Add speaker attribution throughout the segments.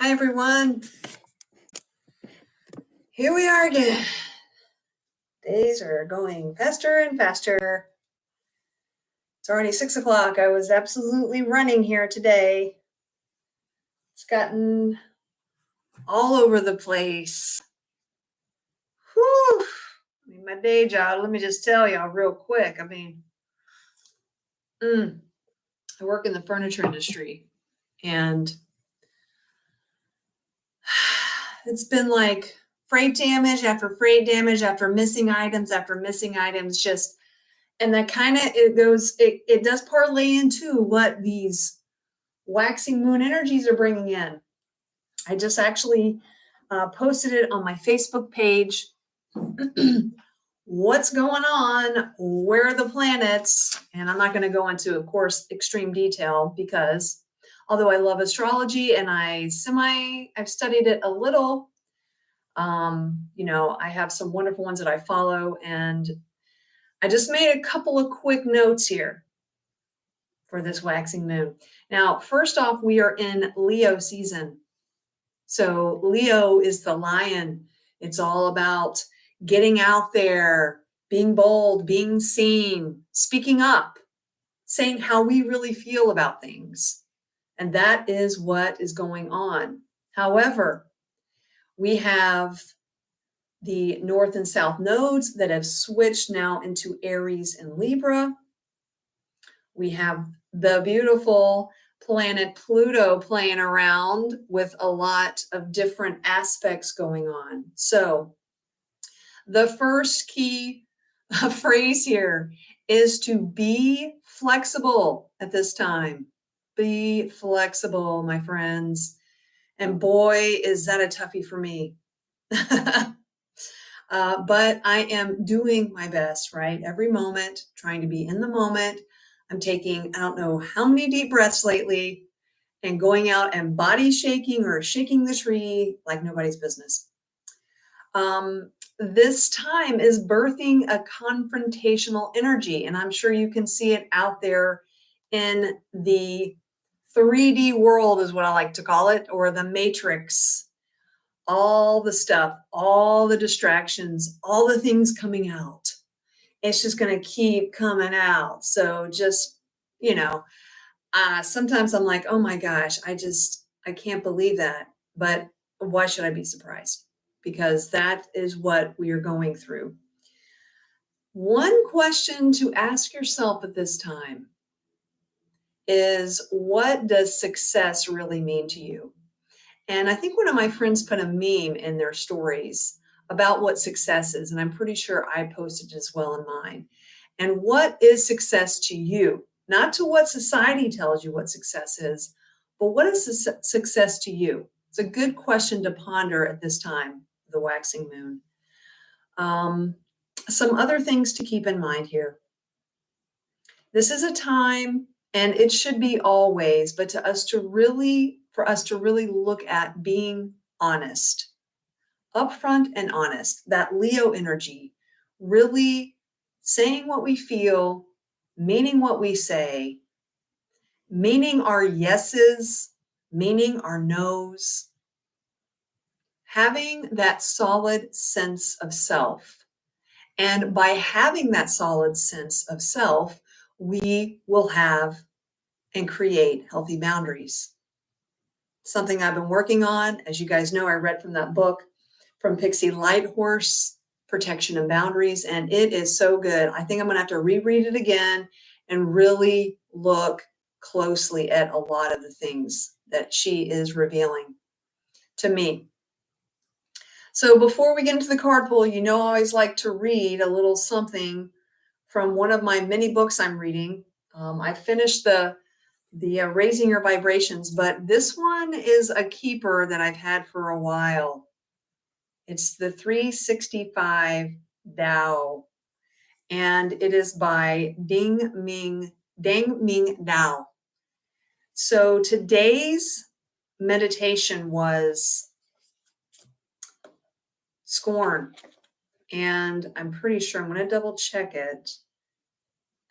Speaker 1: Hi, everyone. Here we are again. Days are going faster and faster. It's already 6 o'clock. I was absolutely running here today. It's gotten all over the place. Whew. My day job, let me just tell y'all real quick. I work in the furniture industry, and it's been like freight damage after freight damage after missing items, just, and that kind of, it does parlay into what these waxing moon energies are bringing in. I just actually posted it on my Facebook page. What's going on? Where are the planets? And I'm not going to go into, of course, extreme detail, because although I love astrology and I've studied it a little, I have some wonderful ones that I follow, and I just made a couple of quick notes here for this waxing moon. Now, first off, we are in Leo season. So Leo is the lion. It's all about getting out there, being bold, being seen, speaking up, saying how we really feel about things. And that is what is going on. However, we have the North and South nodes that have switched now into Aries and Libra. We have the beautiful planet Pluto playing around with a lot of different aspects going on. So the first key phrase here is to be flexible at this time. Be flexible, my friends. And boy, is that a toughie for me. But I am doing my best, right? Every moment, trying to be in the moment. I'm taking, I don't know how many deep breaths lately, and going out and body shaking or shaking the tree like nobody's business. This time is birthing a confrontational energy, and I'm sure you can see it out there in the 3D world, is what I like to call it, or the matrix. All the stuff, all the distractions, all the things coming out. It's just going to keep coming out. So just, sometimes I'm like, oh my gosh, I can't believe that. But why should I be surprised? Because that is what we are going through. One question to ask yourself at this time is, what does success really mean to you? And I think one of my friends put a meme in their stories about what success is, and I'm pretty sure I posted it as well in mine. And what is success to you? Not to what society tells you what success is, but what is success to you? It's a good question to ponder at this time, the waxing moon. Some other things to keep in mind here. This is a time, and it should be always, but for us to really look at being honest, upfront and honest, that Leo energy, really saying what we feel, meaning what we say, meaning our yeses, meaning our nos, having that solid sense of self. And by having that solid sense of self, we will have and create healthy boundaries. Something I've been working on. As you guys know, I read from that book from Pixie Lighthorse, Protection and Boundaries, and it is so good. I think I'm going to have to reread it again and really look closely at a lot of the things that she is revealing to me. So before we get into the card pull, I always like to read a little something from one of my many books I'm reading. I finished the Raising Your Vibrations, but this one is a keeper that I've had for a while. It's the 365 Tao, and it is by Deng Ming-Dao. So today's meditation was scorn, and I'm pretty sure, I'm going to double check it,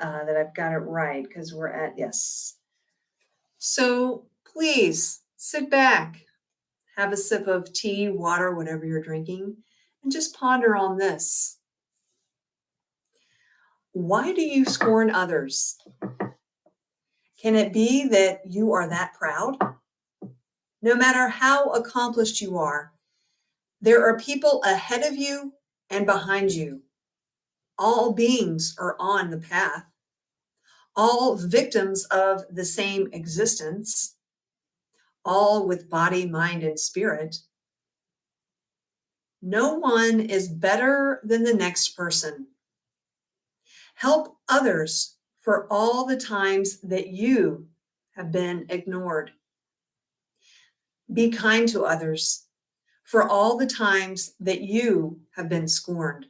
Speaker 1: that I've got it right, because we're at, yes. So please sit back, have a sip of tea, water, whatever you're drinking, and just ponder on this. Why do you scorn others? Can it be that you are that proud? No matter how accomplished you are, there are people ahead of you and behind you. All beings are on the path, all victims of the same existence, all with body, mind, and spirit. No one is better than the next person. Help others for all the times that you have been ignored. Be kind to others for all the times that you have been scorned.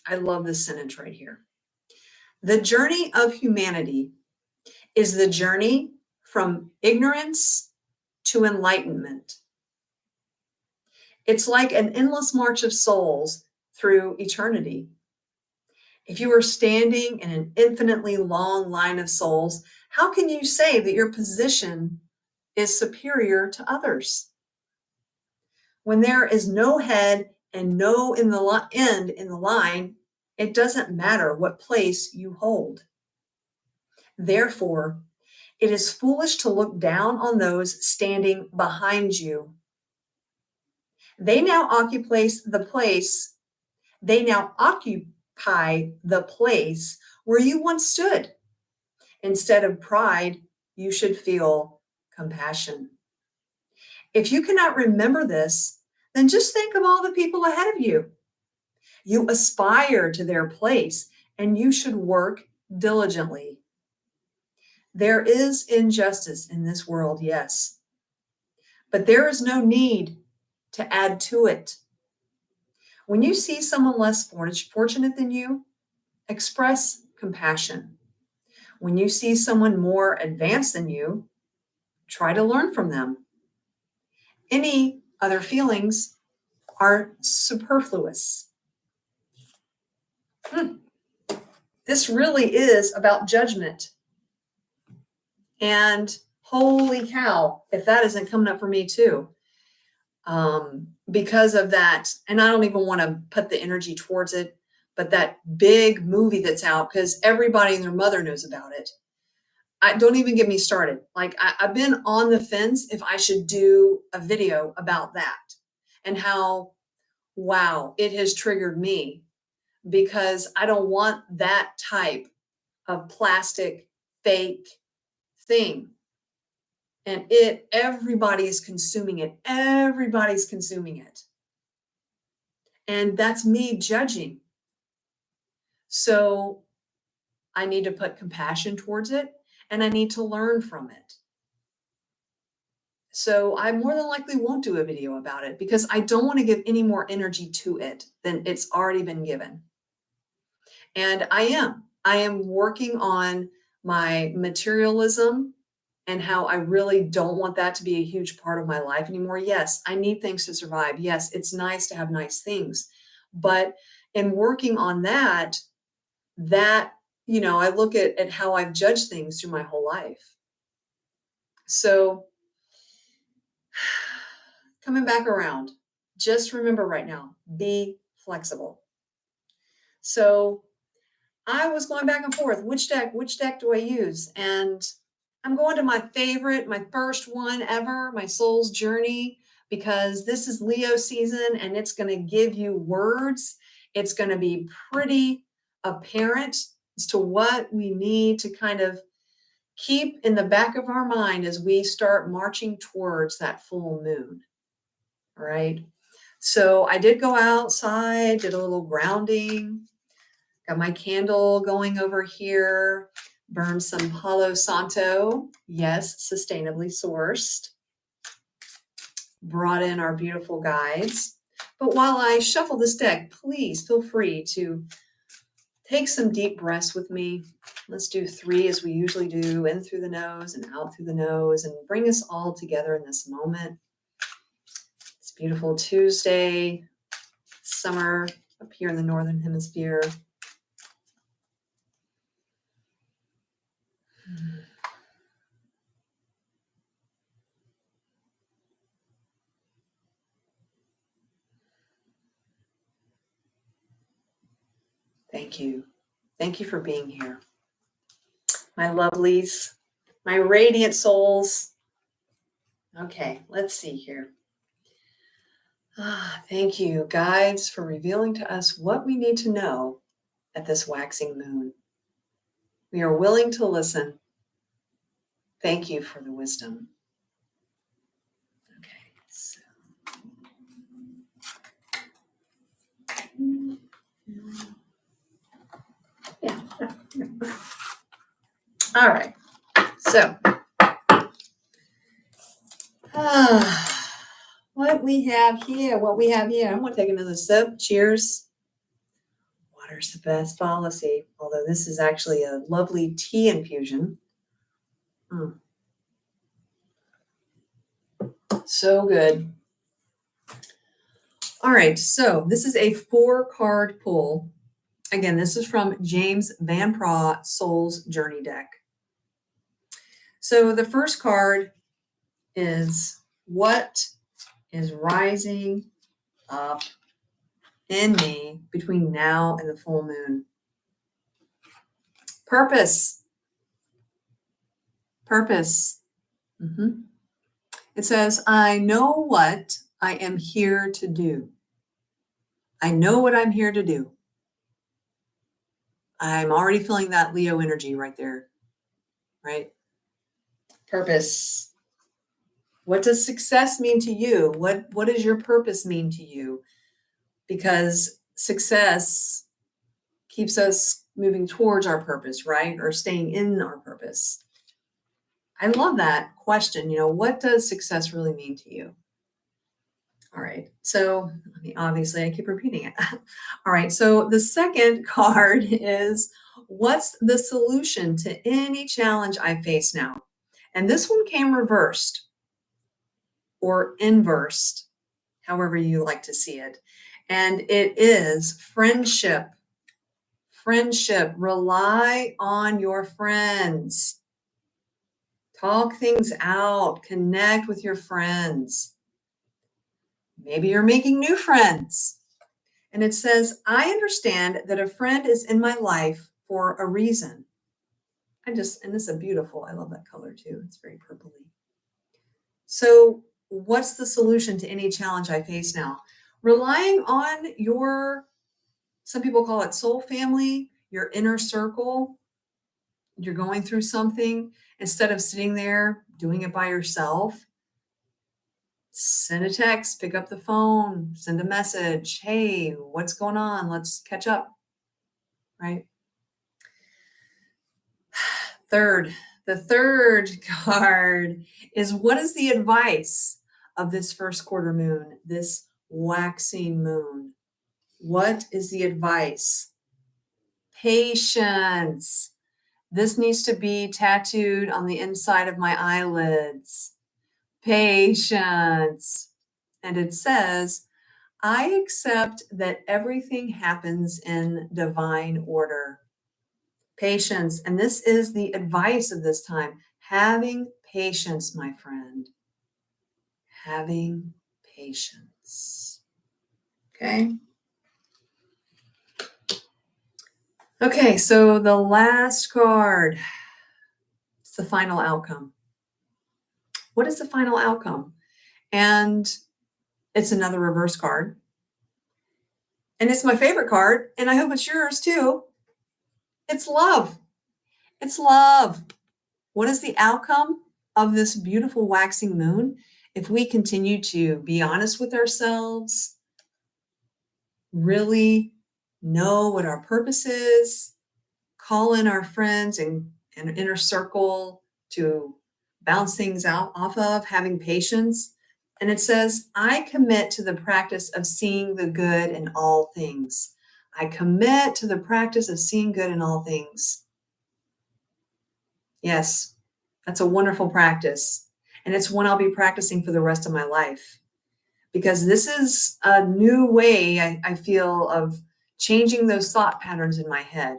Speaker 1: I love this sentence right here. The journey of humanity is the journey from ignorance to enlightenment. It's like an endless march of souls through eternity. If you are standing in an infinitely long line of souls, how can you say that your position is superior to others? When there is no head and no end in the line, it doesn't matter what place you hold. Therefore, it is foolish to look down on those standing behind you. They now occupy the place where you once stood. Instead of pride, you should feel compassion. If you cannot remember this, then just think of all the people ahead of you. You aspire to their place, and you should work diligently. There is injustice in this world, yes, but there is no need to add to it. When you see someone less fortunate than you, express compassion. When you see someone more advanced than you, try to learn from them. Any other feelings are superfluous. This really is about judgment. And holy cow, if that isn't coming up for me too. Because of that, and I don't even want to put the energy towards it, but that big movie that's out, because everybody and their mother knows about it. Don't even get me started. Like I've been on the fence if I should do a video about that and how, wow, it has triggered me because I don't want that type of plastic fake thing. And everybody is consuming it. Everybody's consuming it. And that's me judging. So I need to put compassion towards it and I need to learn from it. So I more than likely won't do a video about it because I don't want to give any more energy to it than it's already been given. And I am working on my materialism and how I really don't want that to be a huge part of my life anymore. Yes, I need things to survive. Yes, it's nice to have nice things. But in working on that, I look at how I've judged things through my whole life. So coming back around, just remember right now, be flexible. So I was going back and forth, which deck do I use? And I'm going to my favorite, my first one ever, my Soul's Journey, because this is Leo season and it's going to give you words. It's going to be pretty apparent as to what we need to kind of keep in the back of our mind as we start marching towards that full moon. All right. So I did go outside, did a little grounding, got my candle going over here, burned some Palo Santo. Yes, sustainably sourced. Brought in our beautiful guides. But while I shuffle this deck, please feel free to take some deep breaths with me. Let's do 3 as we usually do, in through the nose and out through the nose, and bring us all together in this moment. It's beautiful Tuesday, summer up here in the Northern Hemisphere. Thank you. Thank you for being here. My lovelies, my radiant souls. Okay, let's see here. Thank you, guides, for revealing to us what we need to know at this waxing moon. We are willing to listen. Thank you for the wisdom. Okay, so. Yeah. All right. So, what we have here, I'm going to take another sip. Cheers. Water's the best policy, although this is actually a lovely tea infusion. So good. All right, so this is a 4-card pull. Again, this is from James Van Praagh Soul's Journey deck. So the first card is what is rising up in me between now and the full moon. Purpose. Purpose. It says, I know what I am here to do. I know what I'm here to do. I'm already feeling that Leo energy right there, right? Purpose. What does success mean to you? What does your purpose mean to you? Because success keeps us moving towards our purpose, right? Or staying in our purpose. I love that question. What does success really mean to you? All right. So obviously I keep repeating it. All right. So the second card is what's the solution to any challenge I face now? And this one came reversed or inversed, however you like to see it. And it is friendship. Friendship. Rely on your friends. Talk things out. Connect with your friends. Maybe you're making new friends. And it says, I understand that a friend is in my life for a reason. And this is a beautiful, I love that color too. It's very purpley. So what's the solution to any challenge I face now? Relying on some people call it soul family, your inner circle. You're going through something, instead of sitting there doing it by yourself, send a text, pick up the phone, send a message. Hey, what's going on? Let's catch up, right? The third card is what is the advice of this first quarter moon, this waxing moon? What is the advice? Patience. This needs to be tattooed on the inside of my eyelids. Patience. And it says, I accept that everything happens in divine order. Patience. And this is the advice of this time. Having patience, my friend. Having patience. Okay. Okay, so the last card. It's the final outcome. What is the final outcome? And it's another reverse card. And it's my favorite card, and I hope it's yours too. It's love. It's love. What is the outcome of this beautiful waxing moon? If we continue to be honest with ourselves, really know what our purpose is, call in our friends and inner circle to bounce things out off of, having patience. And it says, I commit to the practice of seeing the good in all things. I commit to the practice of seeing good in all things. Yes, that's a wonderful practice. And it's one I'll be practicing for the rest of my life. Because this is a new way, I feel, of changing those thought patterns in my head.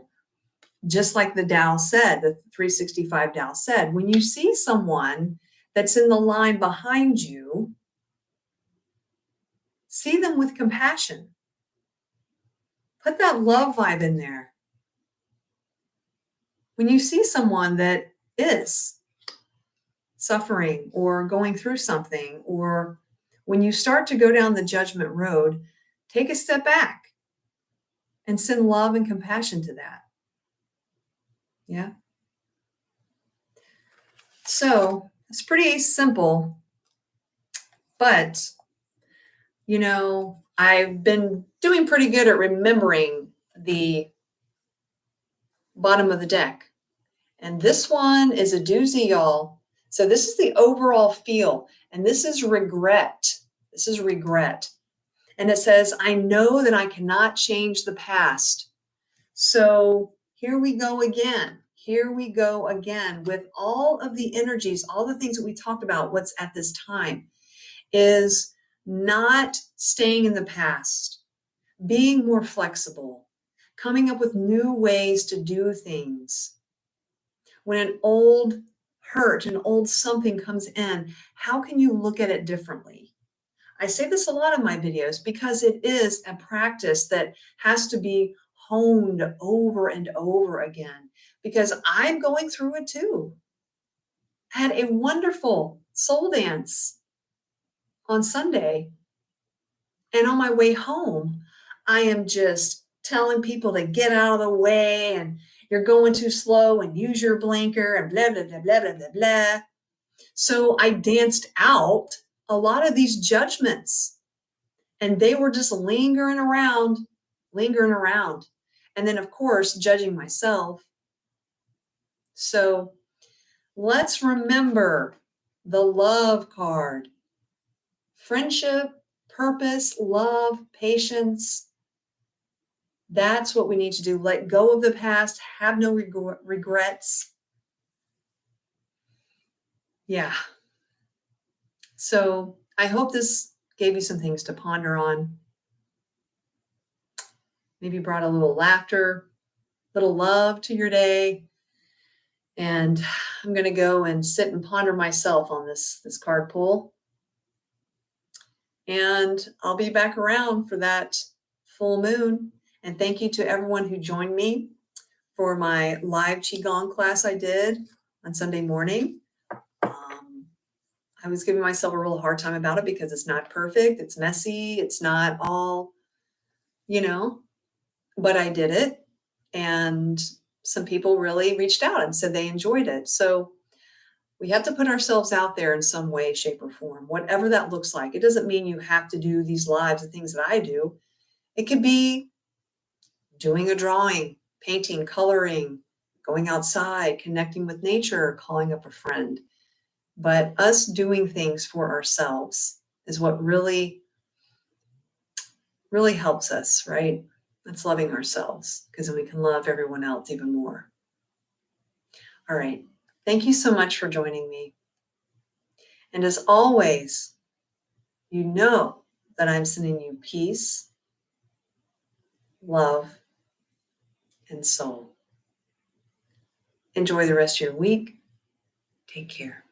Speaker 1: Just like the Tao said, the 365 Tao said, when you see someone that's in the line behind you, see them with compassion. Put that love vibe in there. When you see someone that is suffering or going through something, or when you start to go down the judgment road, take a step back and send love and compassion to that. Yeah. So it's pretty simple, but I've been doing pretty good at remembering the bottom of the deck. And this one is a doozy, y'all. So this is the overall feel, and this is regret. This is regret. And it says, I know that I cannot change the past. So here we go again. Here we go again with all of the energies, all the things that we talked about, what's at this time is not staying in the past, being more flexible, coming up with new ways to do things. When an old hurt, an old something comes in, how can you look at it differently? I say this a lot in my videos because it is a practice that has to be honed over and over again, because I'm going through it too. I had a wonderful soul dance on Sunday, and on my way home, I am just telling people to get out of the way and you're going too slow and use your blinker and blah, blah, blah, blah, blah, blah, blah. So I danced out a lot of these judgments, and they were just lingering around. And then, of course, judging myself. So let's remember the love card. Friendship, purpose, love, patience. That's what we need to do. Let go of the past. Have no regrets. Yeah. So I hope this gave you some things to ponder on. Maybe brought a little laughter, little love to your day. And I'm going to go and sit and ponder myself on this card pull. And I'll be back around for that full moon. And thank you to everyone who joined me for my live Qigong class I did on Sunday morning. I was giving myself a real hard time about it because it's not perfect. It's messy. It's not all, but I did it. And some people really reached out and said they enjoyed it. So we have to put ourselves out there in some way, shape, or form, whatever that looks like. It doesn't mean you have to do these lives, the things that I do. It could be doing a drawing, painting, coloring, going outside, connecting with nature, calling up a friend. But us doing things for ourselves is what really, really helps us, right? That's loving ourselves, because then we can love everyone else even more. All right. Thank you so much for joining me. And as always, you know that I'm sending you peace, love, and soul. Enjoy the rest of your week. Take care.